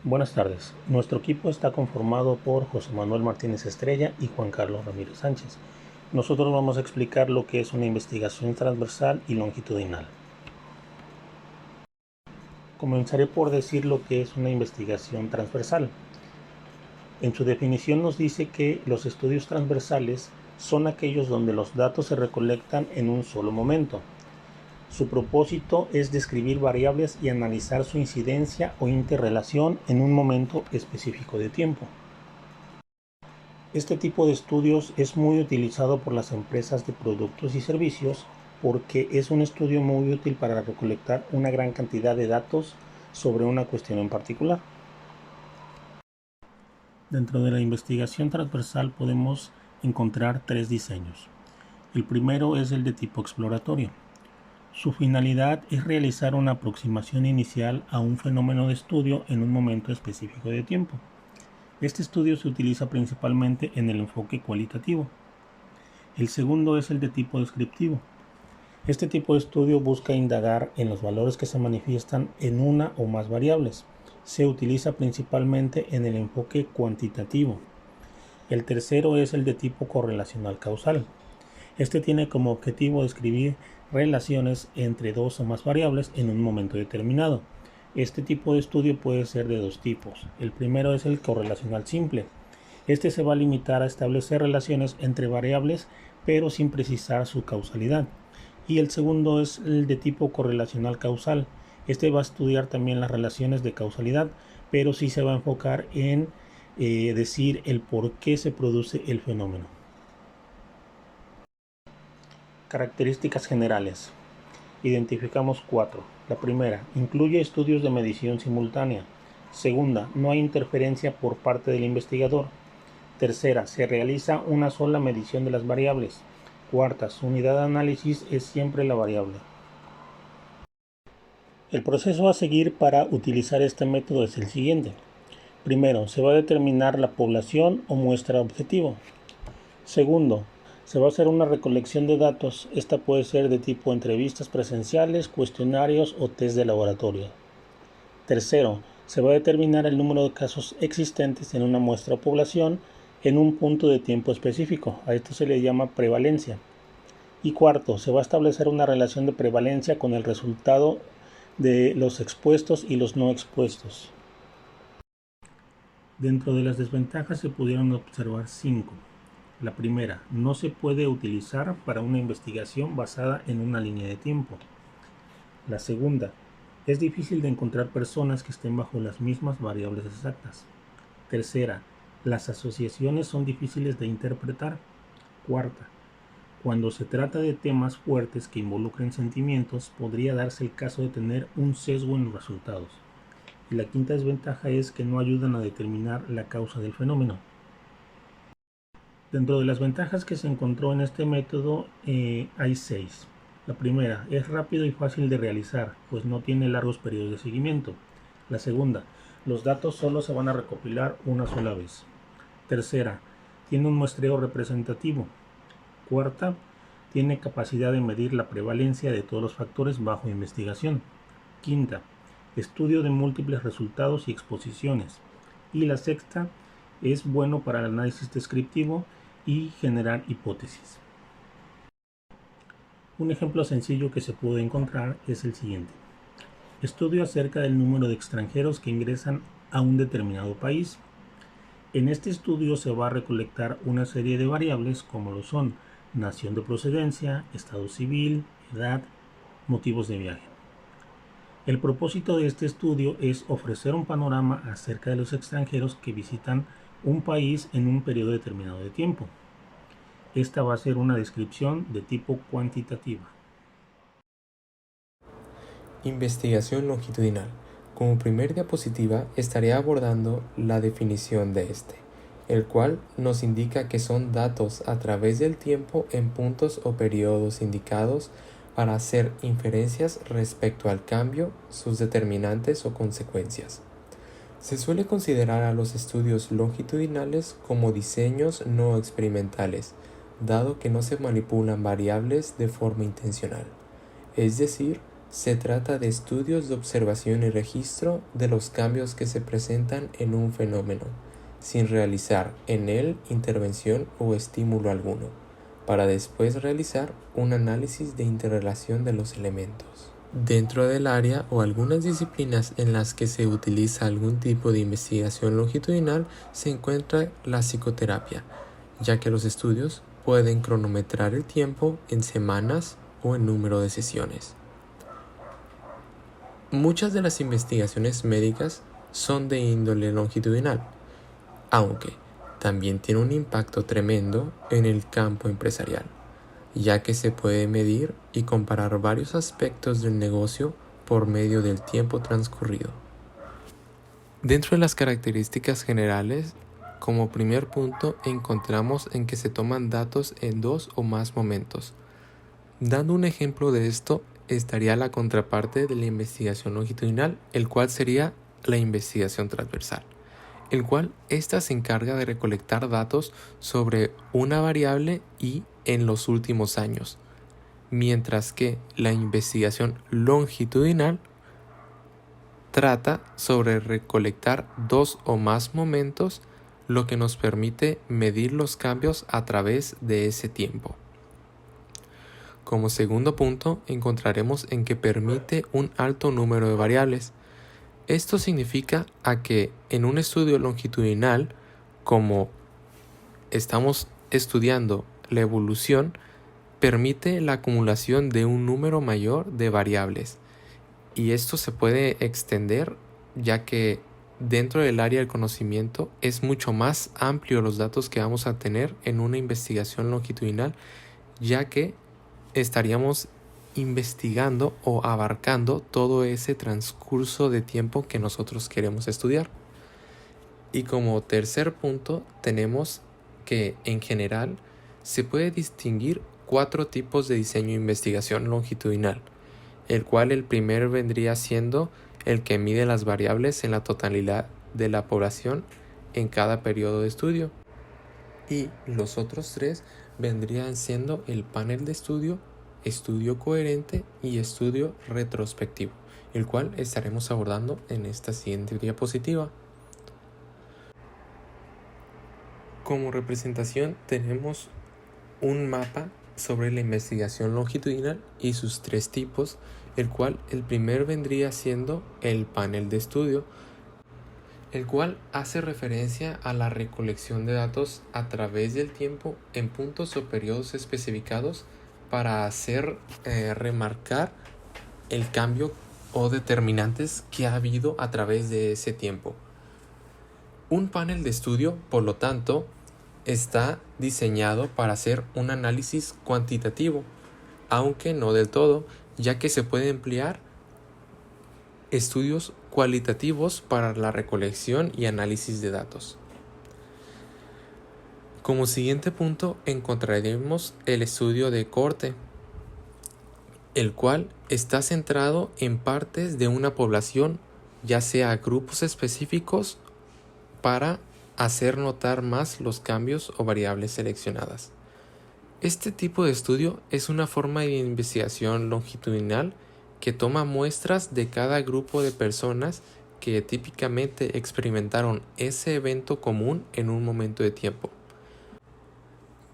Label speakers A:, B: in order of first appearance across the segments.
A: Buenas tardes. Nuestro equipo está conformado por José Manuel Martínez Estrella y Juan Carlos Ramírez Sánchez. Nosotros vamos a explicar lo que es una investigación transversal y longitudinal. Comenzaré por decir lo que es una investigación transversal. En su definición nos dice que los estudios transversales son aquellos donde los datos se recolectan en un solo momento. Su propósito es describir variables y analizar su incidencia o interrelación en un momento específico de tiempo. Este tipo de estudios es muy utilizado por las empresas de productos y servicios porque es un estudio muy útil para recolectar una gran cantidad de datos sobre una cuestión en particular. Dentro de la investigación transversal podemos encontrar tres diseños. El primero es el de tipo exploratorio. Su finalidad es realizar una aproximación inicial a un fenómeno de estudio en un momento específico de tiempo. Este estudio se utiliza principalmente en el enfoque cualitativo. El segundo es el de tipo descriptivo. Este tipo de estudio busca indagar en los valores que se manifiestan en una o más variables. Se utiliza principalmente en el enfoque cuantitativo. El tercero es el de tipo correlacional causal. Este tiene como objetivo describir relaciones entre dos o más variables en un momento determinado. Este tipo de estudio puede ser de dos tipos. El primero es el correlacional simple. Este se va a limitar a establecer relaciones entre variables, pero sin precisar su causalidad. Y el segundo es el de tipo correlacional causal. Este va a estudiar también las relaciones de causalidad, pero sí se va a enfocar en decir el por qué se produce el fenómeno. Características generales. Identificamos 4. La primera, incluye estudios de medición simultánea. Segunda, no hay interferencia por parte del investigador. Tercera, se realiza una sola medición de las variables. Cuarta, su unidad de análisis es siempre la variable. El proceso a seguir para utilizar este método es el siguiente. Primero, se va a determinar la población o muestra objetivo. Segundo, se va a hacer una recolección de datos. Esta puede ser de tipo entrevistas presenciales, cuestionarios o test de laboratorio. Tercero, se va a determinar el número de casos existentes en una muestra o población en un punto de tiempo específico. A esto se le llama prevalencia. Y cuarto, se va a establecer una relación de prevalencia con el resultado de los expuestos y los no expuestos. Dentro de las desventajas se pudieron observar 5. La primera, no se puede utilizar para una investigación basada en una línea de tiempo. La segunda, es difícil de encontrar personas que estén bajo las mismas variables exactas. Tercera, las asociaciones son difíciles de interpretar. Cuarta, cuando se trata de temas fuertes que involucren sentimientos, podría darse el caso de tener un sesgo en los resultados. Y la quinta desventaja es que no ayudan a determinar la causa del fenómeno. Dentro de las ventajas que se encontró en este método hay 6. La primera, es rápido y fácil de realizar, pues no tiene largos periodos de seguimiento. La segunda, los datos solo se van a recopilar una sola vez. Tercera, tiene un muestreo representativo. Cuarta, tiene capacidad de medir la prevalencia de todos los factores bajo investigación. Quinta, estudio de múltiples resultados y exposiciones. Y la sexta, es bueno para el análisis descriptivo y generar hipótesis. Un ejemplo sencillo que se puede encontrar es el siguiente. Estudio acerca del número de extranjeros que ingresan a un determinado país. En este estudio se va a recolectar una serie de variables como lo son nación de procedencia, estado civil, edad, motivos de viaje. El propósito de este estudio es ofrecer un panorama acerca de los extranjeros que visitan un país en un periodo determinado de tiempo. Esta va a ser una descripción de tipo cuantitativa.
B: Investigación longitudinal. Como primer diapositiva estaré abordando la definición de este, el cual nos indica que son datos a través del tiempo en puntos o periodos indicados para hacer inferencias respecto al cambio, sus determinantes o consecuencias. Se suele considerar a los estudios longitudinales como diseños no experimentales, dado que no se manipulan variables de forma intencional. Es decir, Se trata de estudios de observación y registro de los cambios que se presentan en un fenómeno, sin realizar en él intervención o estímulo alguno, para después realizar un análisis de interrelación de los elementos. Dentro del área o algunas disciplinas en las que se utiliza algún tipo de investigación longitudinal se encuentra la psicoterapia, ya que los estudios pueden cronometrar el tiempo en semanas o en número de sesiones. Muchas de las investigaciones médicas son de índole longitudinal, aunque también tiene un impacto tremendo en el campo empresarial, ya que se puede medir y comparar varios aspectos del negocio por medio del tiempo transcurrido. Dentro de las características generales, como primer punto encontramos en que se toman datos en 2 o más momentos. Dando un ejemplo de esto, estaría la contraparte de la investigación longitudinal, el cual sería la investigación transversal, el cual ésta se encarga de recolectar datos sobre una variable y en los últimos años, mientras que la investigación longitudinal trata sobre recolectar 2 o más momentos, lo que nos permite medir los cambios a través de ese tiempo. Como segundo punto, encontraremos en que permite un alto número de variables. Esto significa a que en un estudio longitudinal, como estamos estudiando la evolución, permite la acumulación de un número mayor de variables. Y esto se puede extender ya que dentro del área del conocimiento es mucho más amplio los datos que vamos a tener en una investigación longitudinal, ya que estaríamos investigando o abarcando todo ese transcurso de tiempo que nosotros queremos estudiar. Y como tercer punto tenemos que en general se puede distinguir 4 tipos de diseño de investigación longitudinal, el cual el primero vendría siendo el que mide las variables en la totalidad de la población en cada periodo de estudio. Y los otros 3 vendrían siendo el panel de estudio, estudio coherente y estudio retrospectivo, el cual estaremos abordando en esta siguiente diapositiva. Como representación tenemos un mapa sobre la investigación longitudinal y sus 3 tipos, el cual el primer vendría siendo el panel de estudio, el cual hace referencia a la recolección de datos a través del tiempo en puntos o periodos especificados para hacer remarcar el cambio o determinantes que ha habido a través de ese tiempo. Un panel de estudio, por lo tanto, está diseñado para hacer un análisis cuantitativo, aunque no del todo, ya que se puede emplear estudios cualitativos para la recolección y análisis de datos. Como siguiente punto encontraremos el estudio de cohorte, el cual está centrado en partes de una población, ya sea grupos específicos, para hacer notar más los cambios o variables seleccionadas. Este tipo de estudio es una forma de investigación longitudinal que toma muestras de cada grupo de personas que típicamente experimentaron ese evento común en un momento de tiempo,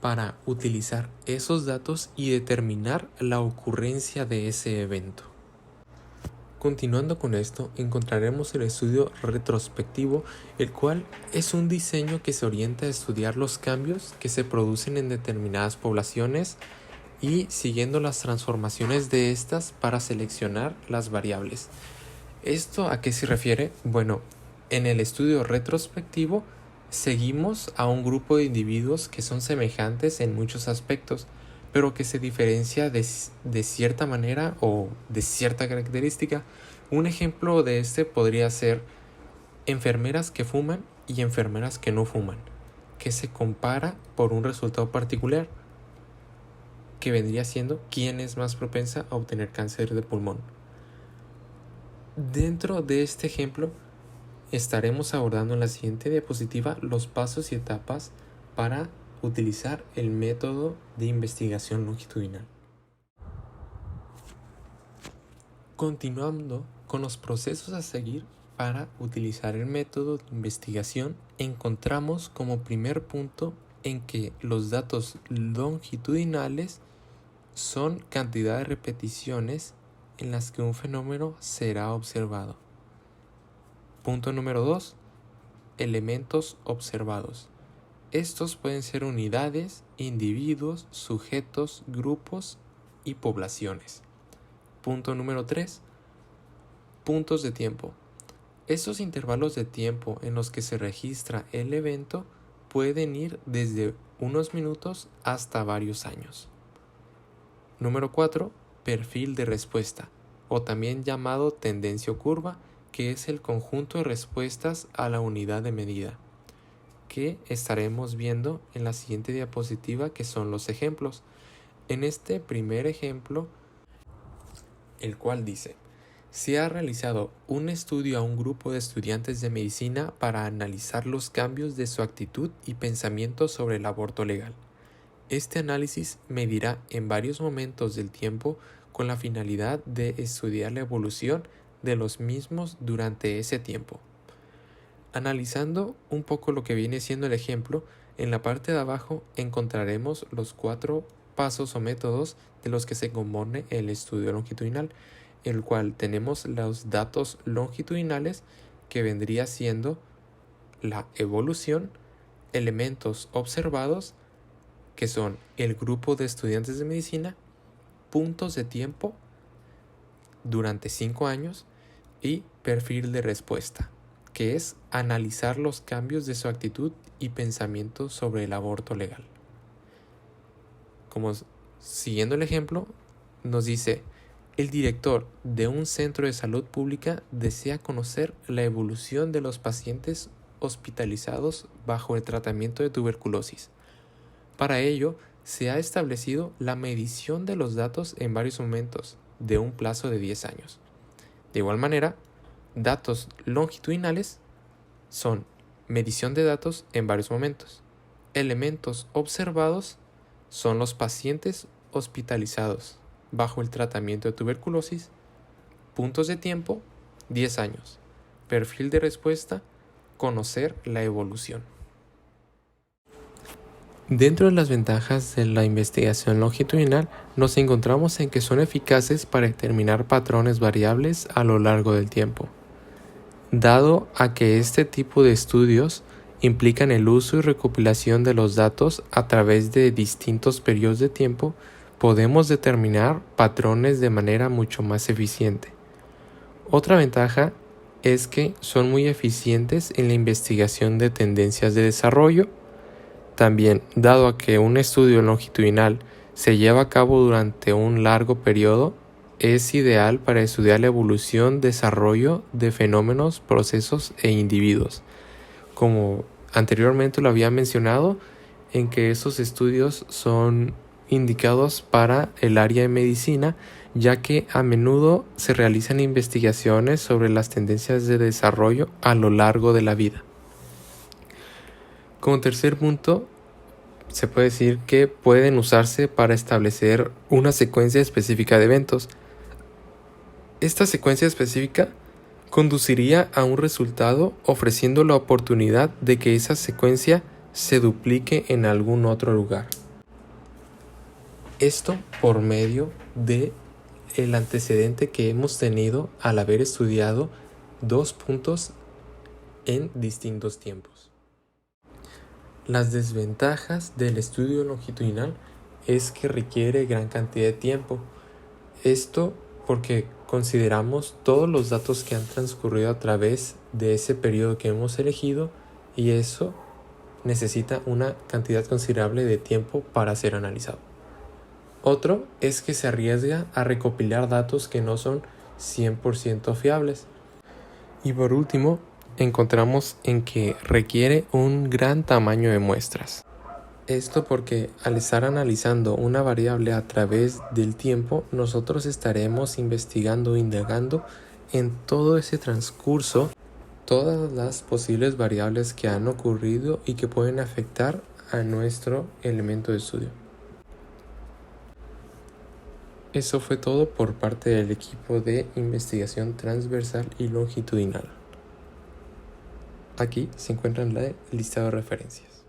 B: para utilizar esos datos y determinar la ocurrencia de ese evento. Continuando con esto, encontraremos el estudio retrospectivo, el cual es un diseño que se orienta a estudiar los cambios que se producen en determinadas poblaciones y siguiendo las transformaciones de estas para seleccionar las variables. ¿Esto a qué se refiere? Bueno, en el estudio retrospectivo seguimos a un grupo de individuos que son semejantes en muchos aspectos, pero que se diferencia de cierta manera o de cierta característica. Un ejemplo de este podría ser enfermeras que fuman y enfermeras que no fuman, que se compara por un resultado particular, que vendría siendo quién es más propensa a obtener cáncer de pulmón. Dentro de este ejemplo estaremos abordando en la siguiente diapositiva los pasos y etapas para utilizar el método de investigación longitudinal. Continuando con los procesos a seguir para utilizar el método de investigación, encontramos como primer punto en que los datos longitudinales son cantidad de repeticiones en las que un fenómeno será observado. Punto número 2. Elementos observados. Estos pueden ser unidades, individuos, sujetos, grupos y poblaciones. Punto número 3. Puntos de tiempo. Estos intervalos de tiempo en los que se registra el evento pueden ir desde unos minutos hasta varios años. Número 4. Perfil de respuesta, o también llamado tendencia o curva, que es el conjunto de respuestas a la unidad de medida, que estaremos viendo en la siguiente diapositiva, que son los ejemplos. En este primer ejemplo, el cual dice: se ha realizado un estudio a un grupo de estudiantes de medicina para analizar los cambios de su actitud y pensamiento sobre el aborto legal. Este análisis medirá en varios momentos del tiempo con la finalidad de estudiar la evolución de los mismos durante ese tiempo. Analizando un poco lo que viene siendo el ejemplo, en la parte de abajo encontraremos los 4 pasos o métodos de los que se compone el estudio longitudinal, el cual tenemos los datos longitudinales, que vendría siendo la evolución, elementos observados, que son el grupo de estudiantes de medicina, puntos de tiempo durante 5 años y perfil de respuesta, que es analizar los cambios de su actitud y pensamiento sobre el aborto legal. Como siguiendo el ejemplo, nos dice: el director de un centro de salud pública desea conocer la evolución de los pacientes hospitalizados bajo el tratamiento de tuberculosis. Para ello, se ha establecido la medición de los datos en varios momentos de un plazo de 10 años. De igual manera, datos longitudinales son medición de datos en varios momentos. Elementos observados son los pacientes hospitalizados bajo el tratamiento de tuberculosis. Puntos de tiempo, 10 años. Perfil de respuesta, conocer la evolución. Dentro de las ventajas de la investigación longitudinal, nos encontramos en que son eficaces para determinar patrones variables a lo largo del tiempo. Dado a que este tipo de estudios implican el uso y recopilación de los datos a través de distintos periodos de tiempo, podemos determinar patrones de manera mucho más eficiente. Otra ventaja es que son muy eficientes en la investigación de tendencias de desarrollo. También, dado a que un estudio longitudinal se lleva a cabo durante un largo periodo, es ideal para estudiar la evolución, desarrollo de fenómenos, procesos e individuos. Como anteriormente lo había mencionado, en que estos estudios son indicados para el área de medicina, ya que a menudo se realizan investigaciones sobre las tendencias de desarrollo a lo largo de la vida. Como tercer punto, se puede decir que pueden usarse para establecer una secuencia específica de eventos. Esta secuencia específica conduciría a un resultado, ofreciendo la oportunidad de que esa secuencia se duplique en algún otro lugar. Esto por medio de el antecedente que hemos tenido al haber estudiado 2 puntos en distintos tiempos. Las desventajas del estudio longitudinal es que requiere gran cantidad de tiempo. Esto porque consideramos todos los datos que han transcurrido a través de ese periodo que hemos elegido, y eso necesita una cantidad considerable de tiempo para ser analizado. Otro es que se arriesga a recopilar datos que no son 100% fiables. Y por último, encontramos en que requiere un gran tamaño de muestras. Esto porque al estar analizando una variable a través del tiempo, nosotros estaremos investigando, indagando en todo ese transcurso, todas las posibles variables que han ocurrido y que pueden afectar a nuestro elemento de estudio. Eso fue todo por parte del equipo de investigación transversal y longitudinal. Aquí se encuentran el listado de referencias.